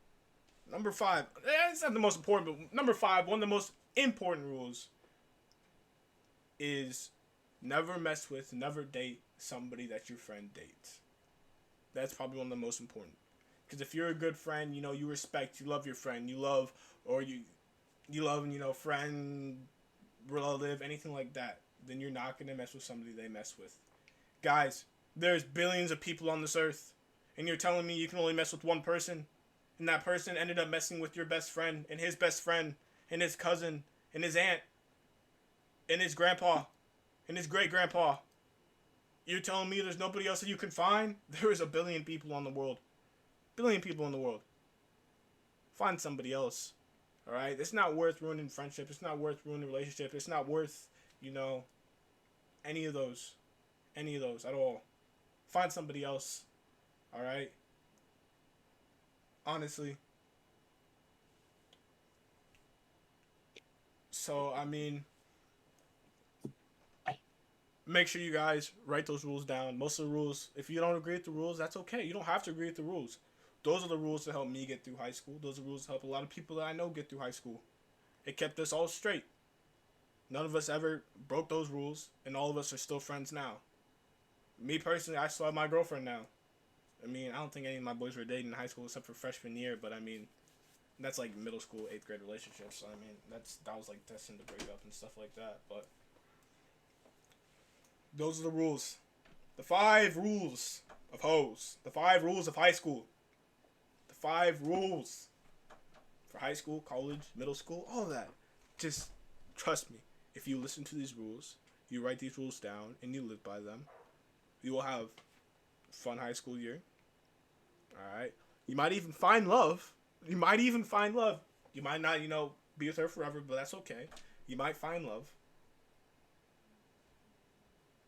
Number 5, it's not the most important, but number 5, one of the most important rules is never mess with, never date somebody that your friend dates. That's probably one of the most important. Because if you're a good friend, you know, you respect, you love your friend, you love, or you love, you know, friend, relative, anything like that, then you're not going to mess with somebody they mess with. Guys, there's billions of people on this earth, and you're telling me you can only mess with one person, and that person ended up messing with your best friend, and his best friend, and his cousin, and his aunt, and his grandpa, and his great-grandpa. You're telling me there's nobody else that you can find? There is a billion people on the world. Billion people in the world. Find somebody else. Alright? It's not worth ruining friendship. It's not worth ruining relationship. It's not worth, you know, any of those. Any of those at all. Find somebody else. Alright? Honestly. So, I mean, make sure you guys write those rules down. Most of the rules, if you don't agree with the rules, that's okay. You don't have to agree with the rules. Those are the rules that helped me get through high school. Those are the rules that help a lot of people that I know get through high school. It kept us all straight. None of us ever broke those rules, and all of us are still friends now. Me personally, I still have my girlfriend now. I mean, I don't think any of my boys were dating in high school except for freshman year, but I mean, that's like middle school, 8th grade relationships. So I mean, that was like destined to break up and stuff like that. But those are the rules. The 5 rules of hoes. The 5 rules of high school. The 5 rules for high school, college, middle school, all that. Just trust me. If you listen to these rules, you write these rules down, and you live by them, you will have fun high school year. Alright? You might even find love. You might even find love. You might not, you know, be with her forever, but that's okay. You might find love.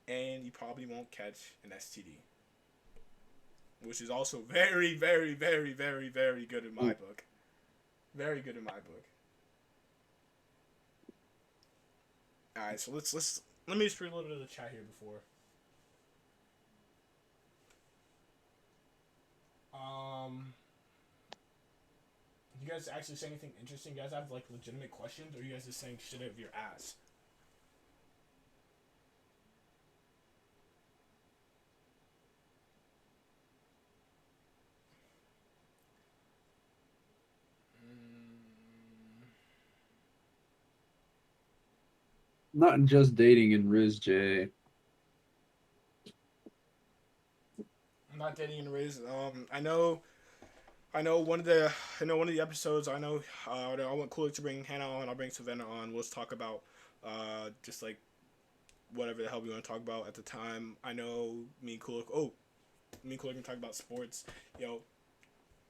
And you probably won't catch an STD. Which is also very, very, very, very, very good in my book. Very good in my book. Alright, so let me just read a little bit of the chat here before. You guys actually say anything interesting? You guys have like legitimate questions, or you guys just saying shit out of your ass? Not just dating and Riz J. I'm not dating in Riz. I know one of the episodes. I want Cooler to bring Hannah on. I'll bring Savannah on. We'll just talk about just like whatever the hell we want to talk about at the time. I know me and Cooler. Oh, me and Cooler can talk about sports. Yo,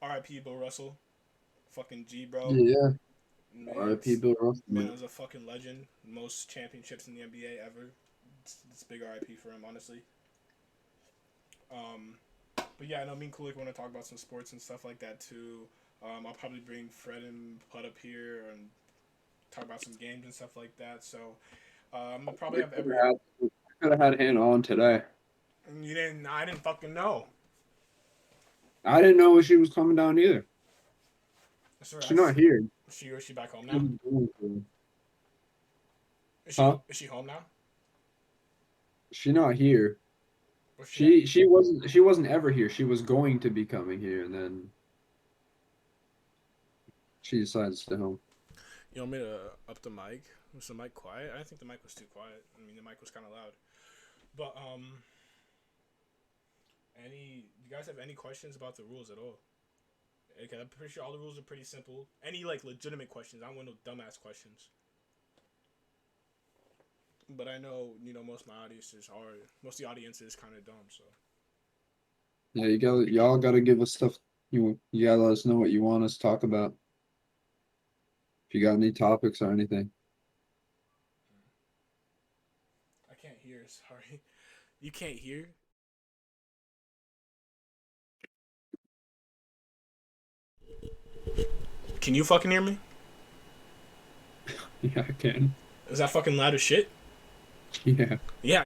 R.I.P. Bill Russell. Fucking G, bro. Yeah. Man, R.I.P. Bill man Russell. was a fucking legend. Most championships in the NBA ever. It's big R.I.P. for him, honestly. Um, but yeah, I know me and Kulik want to talk about some sports and stuff like that too. I'll probably bring Fred and Put up here and talk about some games and stuff like that. So I'm gonna probably have every. We could have had Hannah on today. You didn't. I didn't fucking know. I didn't know she was coming down either. Sorry, She's not here. is she back home She now? was going to. Is she Huh? is she home now? She's not here. Where's she at? She wasn't ever here. She was going to be coming here, and then she decided to stay home. You want me to up the mic? Was the mic quiet? I think the mic was too quiet. I mean, the mic was kind of loud. But you guys have any questions about the rules at all? Okay, I'm pretty sure all the rules are pretty simple. Any like legitimate questions? I don't want no dumbass questions. But I know most of my audiences are most of the audience is kind of dumb. So Yeah, y'all gotta give us stuff. You gotta let us know what you want us to talk about. If you got any topics or anything. I can't hear. Sorry, you can't hear. Can you fucking hear me? Yeah, I can. Is that fucking loud as shit? Yeah. Yeah.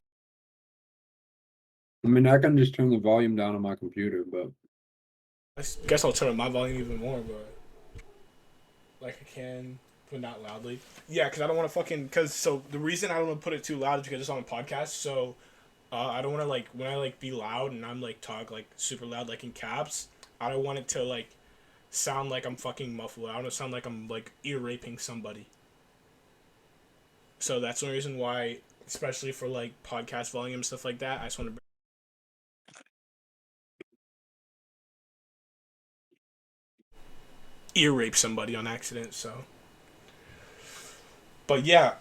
I mean, I can just turn the volume down on my computer, but I guess I'll turn up my volume even more, but like I can, but not loudly. Yeah, because I don't want to fucking. Because so the reason I don't want to put it too loud is because it's on a podcast. So I don't want to like when I like be loud and I'm like talk like super loud like in caps. I don't want it to like sound like I'm fucking muffled. I don't want to sound like I'm like ear raping somebody. So that's the reason why, especially for like podcast volume and stuff like that, I just want to ear rape somebody on accident. So, but yeah,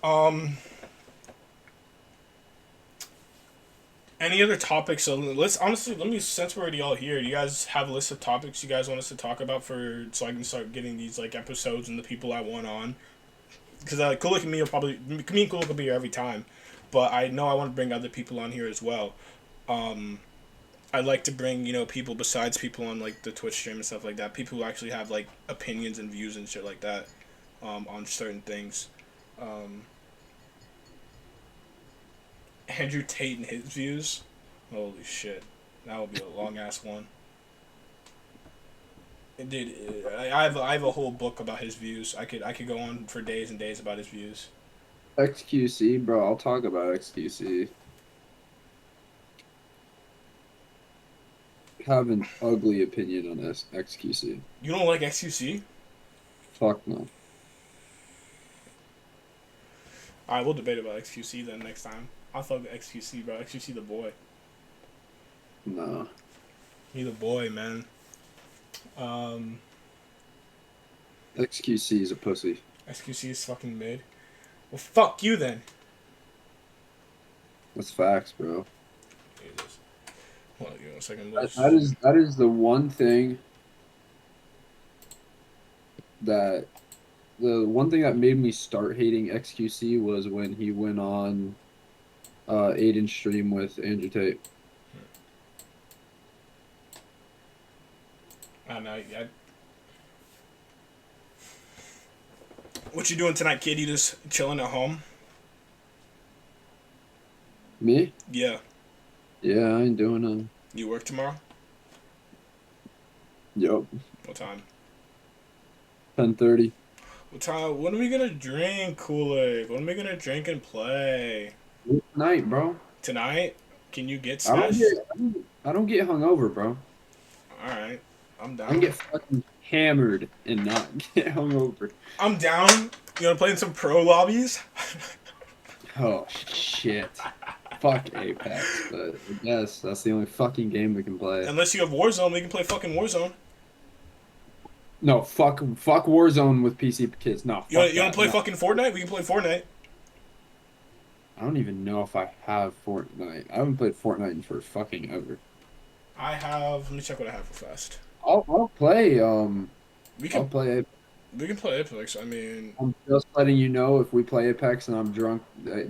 any other topics? So let's honestly let me since we're already all here. Do you guys have a list of topics you guys want us to talk about for so I can start getting these like episodes and the people I want on? Because Kulik and me will probably me and Kulik will be here every time, but I know I want to bring other people on here as well. Um, I like to bring people besides people on like the Twitch stream and stuff like that. People who actually have like opinions and views and shit like that on certain things. Um, Andrew Tate and his views. Holy shit, that would be a long ass one. Dude, I have a whole book about his views. I could go on for days and days about his views. XQC, bro, I'll talk about XQC. Have an ugly opinion on XQC. You don't like XQC? Fuck no. Alright, we'll debate about XQC then next time. I fuck with XQC, bro. XQC the boy. No. He the boy, man. Um, XQC is a pussy. XQC is fucking mid. Well, fuck you then. That's facts, bro. Jesus. Hold on, give me a second. That is the one thing that the one thing that made me start hating XQC was when he went on Aiden stream with Andrew Tate. I don't know. What you doing tonight, kid? You just chilling at home? Me? Yeah. Yeah, I ain't doing nothing. You work tomorrow? Yup. What time? 10:30. What time? When are we gonna drink, Kool-Aid? When are we gonna drink and play? Night, bro. Tonight? Can you get I don't smashed? get I don't get hungover, bro. Alright. I'm I can down. get fucking hammered and not get hungover. I'm down. You wanna play in some pro lobbies? Oh shit. Fuck Apex, but I guess that's the only fucking game we can play. Unless you have Warzone, we can play fucking Warzone. No, fuck Warzone with PC kids. No, fuck You wanna that. play No. fucking Fortnite? We can play Fortnite. I don't even know if I have Fortnite. I haven't played Fortnite in for fucking ever. I have. Let me check what I have for fast. I'll play We I'll can play. we can play Apex. I mean, I'm just letting you know if we play Apex and I'm drunk, the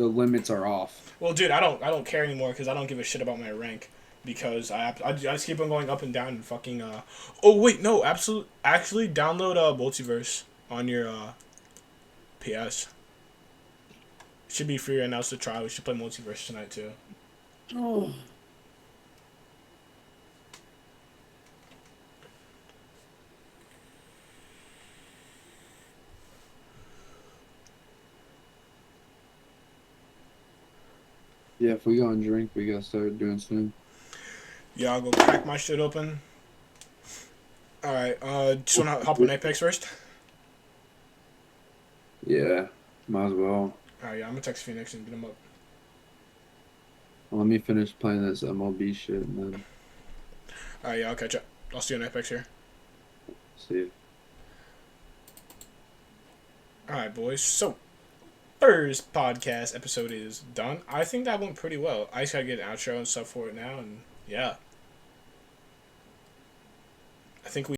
limits are off. well, dude, I don't care anymore because I don't give a shit about my rank because I just keep on going up and down and fucking. Oh wait, no, absolute. Actually, download Multiverse on your PS. It should be free right now. It's a trial. We should play Multiverse tonight too. Oh. Yeah, if we go and drink, we gotta start doing soon. Yeah, I'll go crack my shit open. All right. Just wanna hop on Apex first. Yeah, might as well. All right. Yeah, I'm gonna text Phoenix and get him up. Let me finish playing this MLB shit and then All right. Yeah, I'll catch up. I'll see you on Apex here. see. All right, boys. So, first podcast episode is done. I think that went pretty well. I just gotta get an outro and stuff for it now, and yeah. I think we